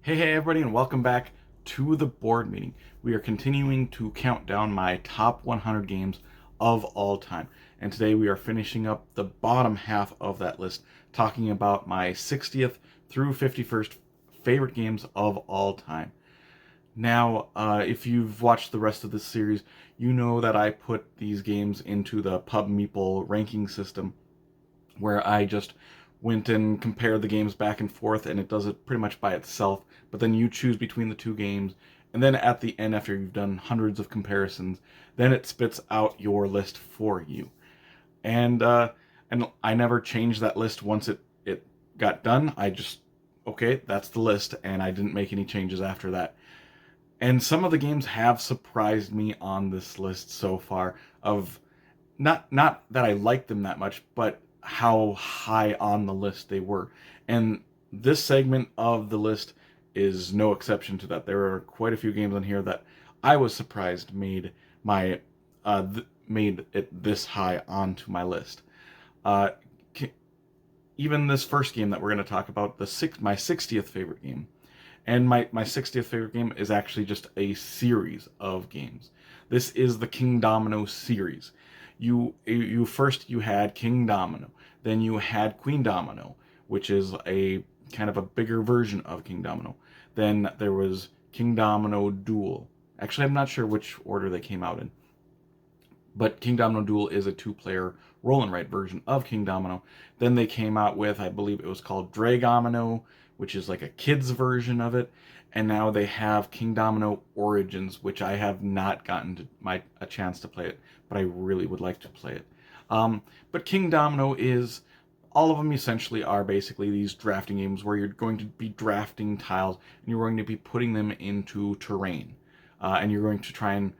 Hey everybody, and welcome back to the board meeting. We are continuing to count down my top 100 games of all time. And today we are finishing up the bottom half of that list, talking about my 60th through 51st favorite games of all time. Now, if you've watched the rest of this series, you know that I put these games into the Pub Meeple ranking system where I just went and compared the games back and forth, and it does it pretty much by itself. But then you choose between the two games, and then at the end, after you've done hundreds of comparisons, then it spits out your list for you. And I never changed that list once it got done. I just okay, that's the list, and I didn't make any changes after that. And some of the games have surprised me on this list so far of not that I liked them that much, but how high on the list they were. And this segment of the list is no exception to that. There are quite a few games on here that I was surprised my made it this high onto my list. Uh, Even this first game that we're going to talk about, my 60th favorite game, and my 60th favorite game is actually just a series of games. This is the Kingdomino series. You had Kingdomino, then you had Queendomino, which is a kind of a bigger version of Kingdomino. Then there was Kingdomino Duel. Actually, I'm not sure which order they came out in, but Kingdomino Duel is a two-player roll and write version of Kingdomino. Then they came out with, I believe it was called Dragomino, which is like a kid's version of it. And now they have Kingdomino Origins, which I have not gotten a chance to play it, but I really would like to play it. But Kingdomino is all of them essentially are basically these drafting games where you're going to be drafting tiles and you're going to be putting them into terrain, and you're going to try and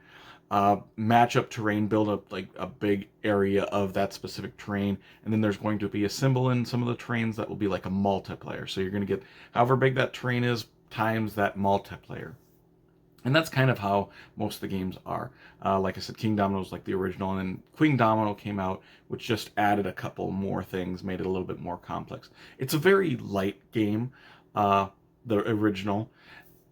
match up terrain, build up like a big area of that specific terrain, and then there's going to be a symbol in some of the terrains that will be like a multiplier. So you're going to get however big that terrain is times that multiplier. And that's kind of how most of the games are. Like I said, Kingdomino is like the original, and then Queendomino came out, which just added a couple more things, made it a little bit more complex. It's a very light game, the original,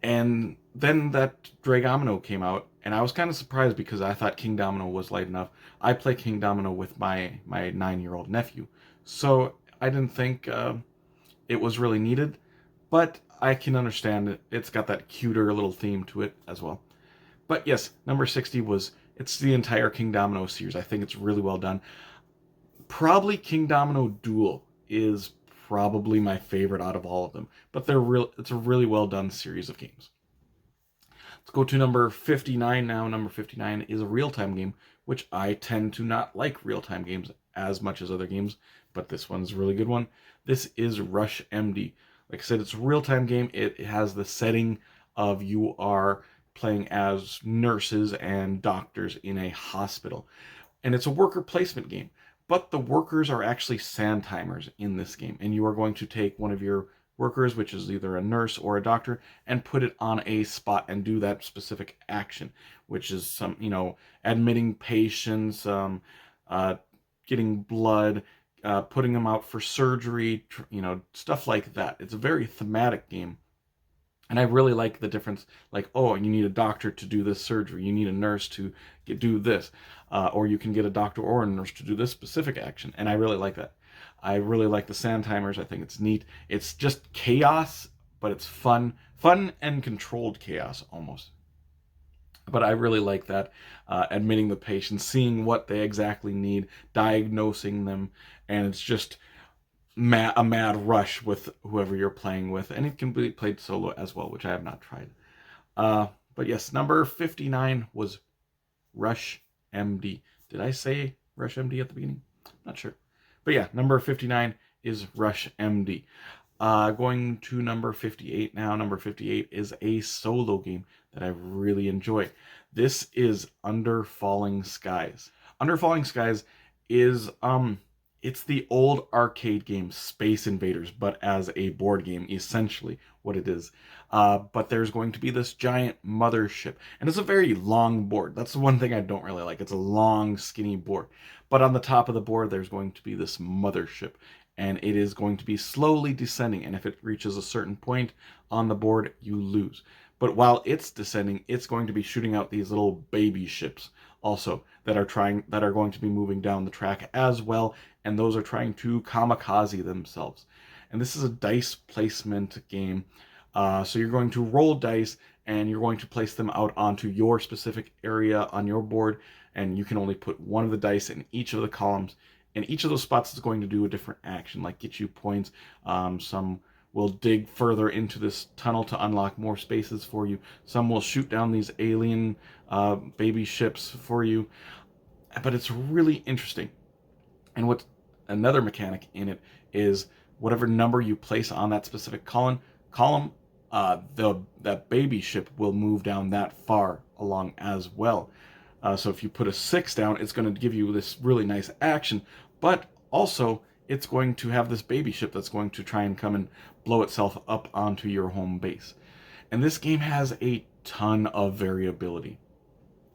and then that Dragomino came out, and I was kind of surprised because I thought Kingdomino was light enough. I play Kingdomino with my 9-year-old nephew, so I didn't think it was really needed, but I can understand it. It's got that cuter little theme to it as well. But yes, number 60 it's the entire Kingdomino series. I think it's really well done. Probably Kingdomino Duel is probably my favorite out of all of them, but it's a really well done series of games. Let's go to number 59 now. Number 59 is a real-time game, which I tend to not like real-time games as much as other games, but this one's a really good one. This is Rush MD. Like I said, it's a real-time game. It has the setting of you are playing as nurses and doctors in a hospital. And it's a worker placement game. But the workers are actually sand timers in this game. And you are going to take one of your workers, which is either a nurse or a doctor, and put it on a spot and do that specific action, which is admitting patients, getting blood, putting them out for surgery, stuff like that. It's a very thematic game. And I really like the difference, like, oh, you need a doctor to do this surgery. You need a nurse to do this. Or you can get a doctor or a nurse to do this specific action. And I really like that. I really like the sand timers. I think it's neat. It's just chaos, but it's fun. Fun and controlled chaos, almost. But I really like that, admitting the patient, seeing what they exactly need, diagnosing them, and it's just a mad rush with whoever you're playing with, and it can be played solo as well, which I have not tried. But yes, number 59 was Rush MD. Did I say Rush MD at the beginning? Not sure. But yeah, number 59 is Rush MD. Going to number 58 now. Number 58 is a solo game that I really enjoy. This is Under Falling Skies. Under Falling Skies is it's the old arcade game Space Invaders, but as a board game, essentially what it is. But there's going to be this giant mothership, and it's a very long board. That's the one thing I don't really like. It's a long, skinny board. But on the top of the board, there's going to be this mothership, and it is going to be slowly descending. And if it reaches a certain point on the board, you lose. But while it's descending, it's going to be shooting out these little baby ships also that are going to be moving down the track as well, and those are trying to kamikaze themselves. And this is a dice placement game. So you're going to roll dice and you're going to place them out onto your specific area on your board, and you can only put one of the dice in each of the columns. And each of those spots is going to do a different action, like get you points. Some will dig further into this tunnel to unlock more spaces for you. Some will shoot down these alien baby ships for you. But it's really interesting. And what another mechanic in it is whatever number you place on that specific column, that baby ship will move down that far along as well. So if you put a 6 down, it's going to give you this really nice action, but also it's going to have this baby ship that's going to try and come and blow itself up onto your home base. And this game has a ton of variability.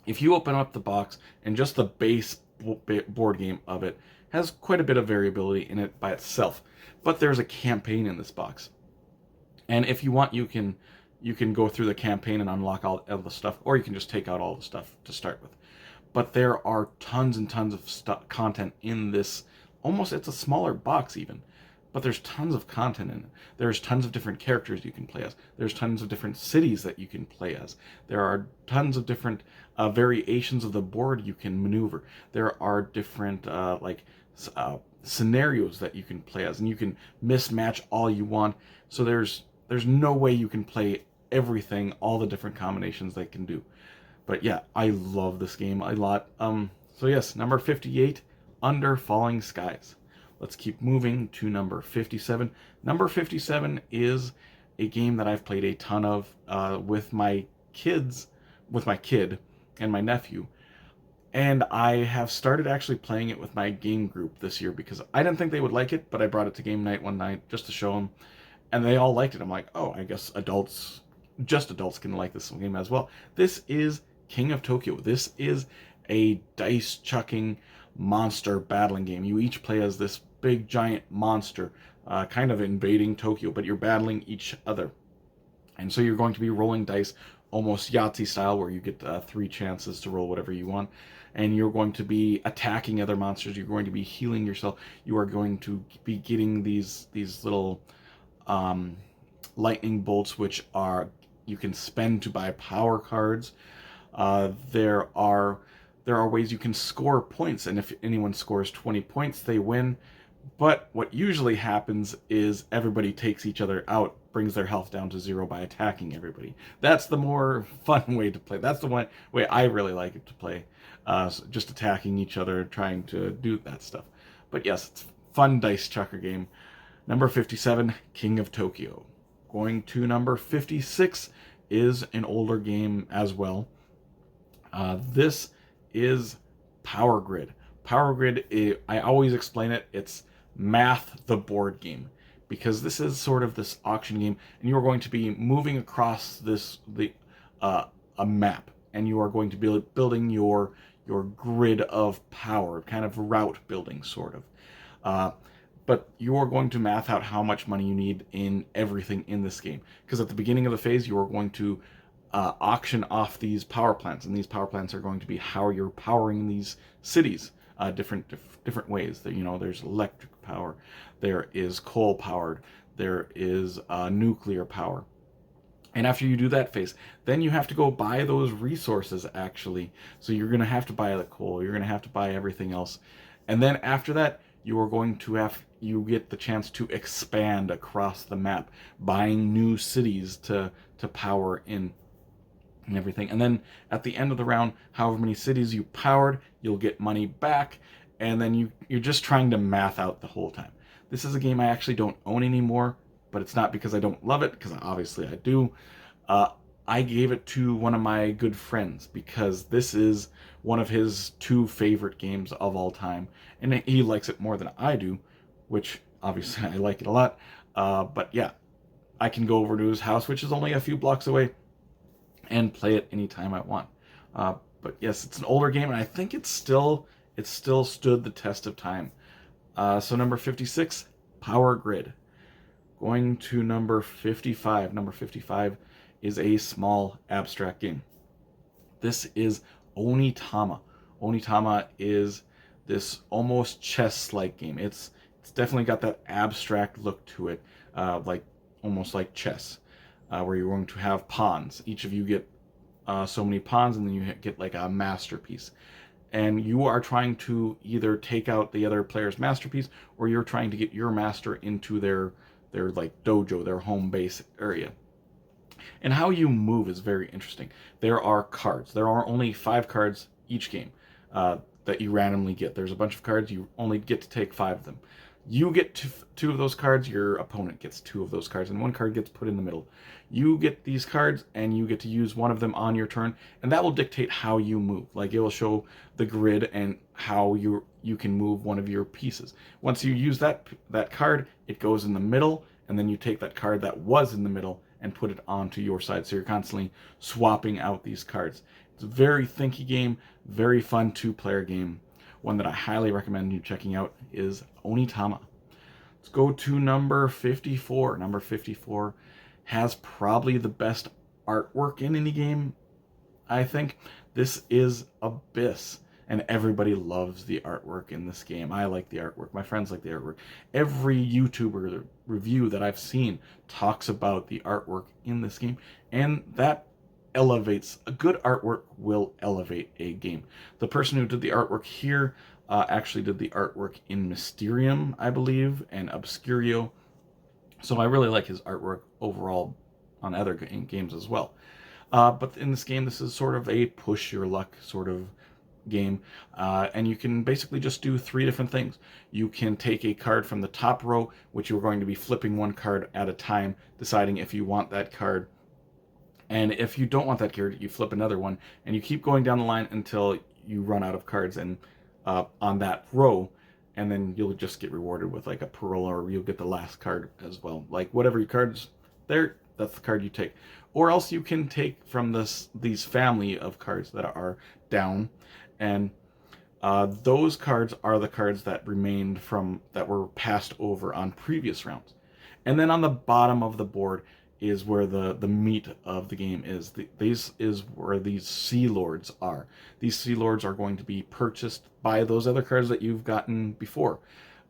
If you open up the box, and just the base board game of it has quite a bit of variability in it by itself, but there's a campaign in this box. And if you want, you can go through the campaign and unlock all the stuff, or you can just take out all the stuff to start with. But there are tons and tons of content in this. Almost, it's a smaller box even, but there's tons of content in it. There's tons of different characters you can play as. There's tons of different cities that you can play as. There are tons of different variations of the board you can maneuver. There are different scenarios that you can play as, and you can mismatch all you want. So there's no way you can play everything, all the different combinations they can do. But yeah, I love this game a lot. So yes, number 58, Under Falling Skies. Let's keep moving to number 57. Number 57 is a game that I've played a ton of with my kid and my nephew. And I have started actually playing it with my game group this year because I didn't think they would like it, but I brought it to game night one night just to show them, and they all liked it. I'm like, oh, I guess adults can like this game as well. This is King of Tokyo. This is a dice chucking monster battling game. You each play as this big giant monster, kind of invading Tokyo, but you're battling each other. And so you're going to be rolling dice, almost Yahtzee style, where you get 3 chances to roll whatever you want. And you're going to be attacking other monsters. You're going to be healing yourself. You are going to be getting these little lightning bolts, which you can spend to buy power cards. There are ways you can score points, and if anyone scores 20 points, they win. But what usually happens is everybody takes each other out, brings their health down to 0 by attacking everybody. That's the more fun way to play. That's the way I really like it to play. Just attacking each other, trying to do that stuff. But yes, it's a fun dice chucker game. Number 57, King of Tokyo. Going to number 56 is an older game as well. This is Power Grid. Power Grid, I always explain it, it's Math the board game, because this is sort of this auction game, and you are going to be moving across a map, and you are going to be building your grid of power, kind of route building sort of. But you are going to math out how much money you need in everything in this game, because at the beginning of the phase you are going to auction off these power plants, and these power plants are going to be how you're powering these cities different ways. There's electric power, there is coal powered, there is nuclear power. And after you do that phase, then you have to go buy those resources actually. So you're going to have to buy the coal, you're going to have to buy everything else. And then after that, you are going to you get the chance to expand across the map, buying new cities to power in and everything. And then at the end of the round, however many cities you powered, you'll get money back, and then you're just trying to math out the whole time. This is a game I actually don't own anymore, but it's not because I don't love it, because obviously I do. I gave it to one of my good friends because this is one of his 2 favorite games of all time, and he likes it more than I do, which obviously I like it a lot. But yeah, I can go over to his house, which is only a few blocks away, and play it anytime I want. But yes, it's an older game, and I think it still stood the test of time. So number 56, Power Grid. Going to number 55. Number 55 is a small abstract game. This is Onitama. Onitama is this almost chess-like game. It's definitely got that abstract look to it, like almost like chess, where you're going to have pawns. Each of you get so many pawns, and then you get like a masterpiece. And you are trying to either take out the other player's masterpiece, or you're trying to get your master into their like dojo, their home base area. And how you move is very interesting. There are cards. There are only 5 cards each game that you randomly get. There's a bunch of cards. You only get to take 5 of them. You get 2 of those cards. Your opponent gets 2 of those cards, and 1 card gets put in the middle. You get these cards, and you get to use one of them on your turn, and that will dictate how you move. Like, it will show the grid and how you can move one of your pieces. Once you use that card, it goes in the middle, and then you take that card that was in the middle and put it onto your side. So you're constantly swapping out these cards. It's a very thinky game, very fun 2-player game. One that I highly recommend you checking out is Onitama. Let's go to number 54. Number 54 has probably the best artwork in any game, I think. This is Abyss, and everybody loves the artwork in this game. I like the artwork. My friends like the artwork. Every YouTuber review that I've seen talks about the artwork in this game, and that elevates. A good artwork will elevate a game. The person who did the artwork here actually did the artwork in Mysterium, I believe, and Obscurio. So I really like his artwork overall on other games as well. But in this game, this is sort of a push your luck sort of game, and you can basically just do 3 different things. You can take a card from the top row, which you're going to be flipping 1 card at a time, deciding if you want that card. And if you don't want that card, you flip another one, and you keep going down the line until you run out of cards and on that row, and then you'll just get rewarded with like a pearl, or you'll get the last card as well. Like, whatever your card's there, that's the card you take. Or else you can take from these family of cards that are down, and those cards are the cards that remained from that were passed over on previous rounds. And then on the bottom of the board is where the meat of the game is. This is where these Sea Lords are. These Sea Lords are going to be purchased by those other cards that you've gotten before.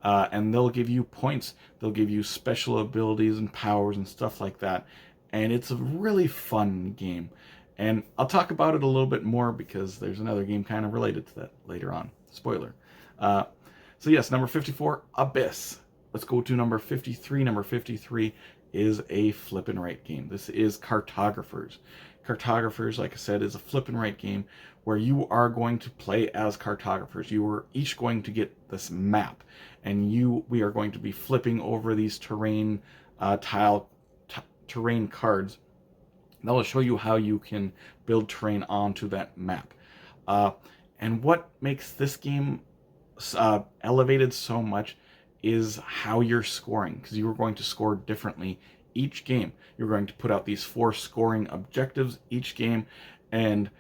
And they'll give you points. They'll give you special abilities and powers and stuff like that. And it's a really fun game. And I'll talk about it a little bit more because there's another game kind of related to that later on. Spoiler. So yes, number 54, Abyss. Let's go to number 53. Number 53 is a flip and write game. This is Cartographers. Cartographers, like I said, is a flip and write game where you are going to play as cartographers. You are each going to get this map, and we are going to be flipping over these terrain terrain cards that will show you how you can build terrain onto that map. And what makes this game elevated so much is how you're scoring, because you are going to score differently each game. You're going to put out these 4 scoring objectives each game, and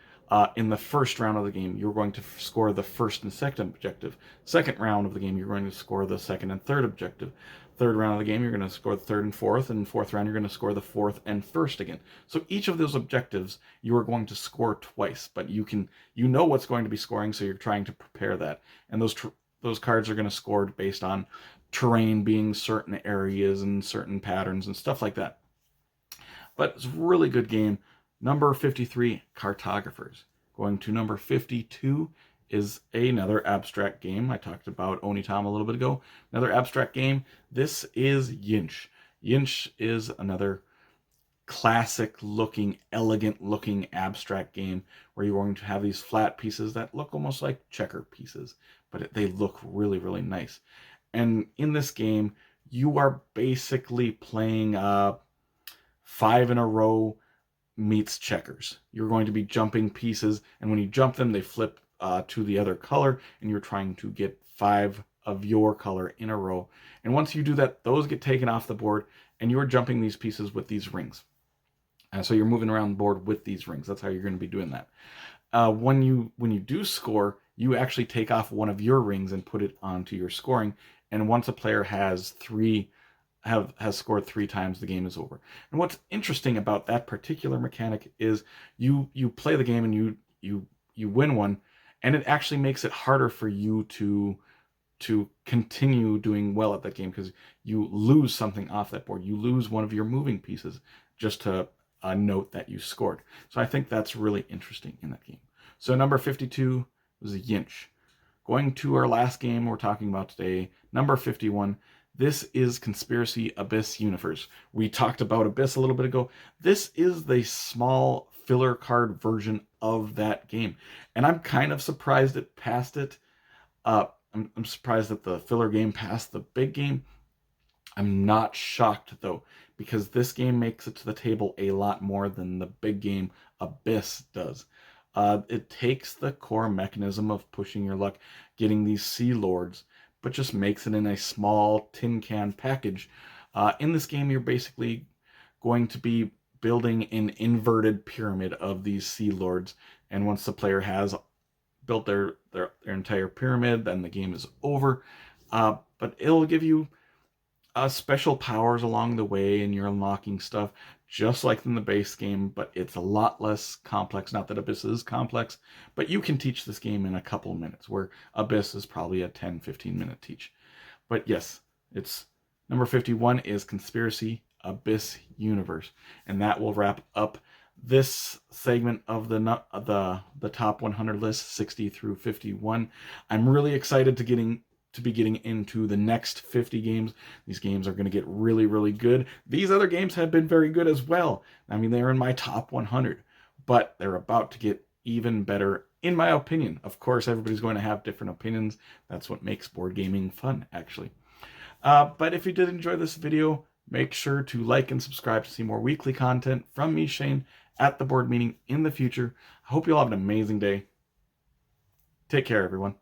in the first round of the game, you're going to score the first and second objective. Second round of the game, you're going to score the second and third objective. Third round of the game, you're going to score the third and fourth, and fourth round, you're going to score the fourth and first again. So each of those objectives, you are going to score twice, but you know what's going to be scoring, so you're trying to prepare that. And those cards are going to score based on terrain being certain areas and certain patterns and stuff like that. But it's a really good game. Number 53, Cartographers. Going to number 52 is another abstract game. I talked about Onitama a little bit ago. Another abstract game. This is Yinsh. Yinsh is another classic looking, elegant looking abstract game where you're going to have these flat pieces that look almost like checker pieces, but they look really, really nice. And in this game, you are basically playing 5 in a row meets checkers. You're going to be jumping pieces, and when you jump them, they flip to the other color, and you're trying to get 5 of your color in a row. And once you do that, those get taken off the board, and you're jumping these pieces with these rings. So you're moving around the board with these rings. That's how you're going to be doing that. When you do score, you actually take off one of your rings and put it onto your scoring, and once a player has scored 3 times, the game is over. And what's interesting about that particular mechanic is you play the game and you win one, and it actually makes it harder for you to continue doing well at that game, because you lose something off that board. You lose one of your moving pieces just to note that you scored. So I think that's really interesting in that game. So number 52 was a Yinch. Going to our last game we're talking about today, number 51. This is Conspiracy Abyss Universe. We talked about Abyss a little bit ago. This is the small filler card version of that game, and I'm kind of surprised it passed it. I'm surprised that the filler game passed the big game. I'm not shocked though, because this game makes it to the table a lot more than the big game Abyss does. It takes the core mechanism of pushing your luck, getting these Sea Lords, but just makes it in a small tin can package. In this game, you're basically going to be building an inverted pyramid of these Sea Lords, and once the player has built their entire pyramid, then the game is over. But it'll give you special powers along the way, and you're unlocking stuff just like in the base game, but it's a lot less complex. Not that Abyss is complex, but you can teach this game in a couple of minutes, where Abyss is probably a 10-15 minute teach. But yes, it's number 51 is Conspiracy Abyss Universe, and that will wrap up this segment of the top 100 list, 60 through 51. I'm really excited to be getting into the next 50 games. These games are going to get really, really good. These other games have been very good as well. I mean, they're in my top 100, but they're about to get even better, in my opinion. Of course, everybody's going to have different opinions. That's what makes board gaming fun, actually. But if you did enjoy this video, make sure to like and subscribe to see more weekly content from me, Shane, at the board meeting in the future. I hope you all have an amazing day. Take care, everyone.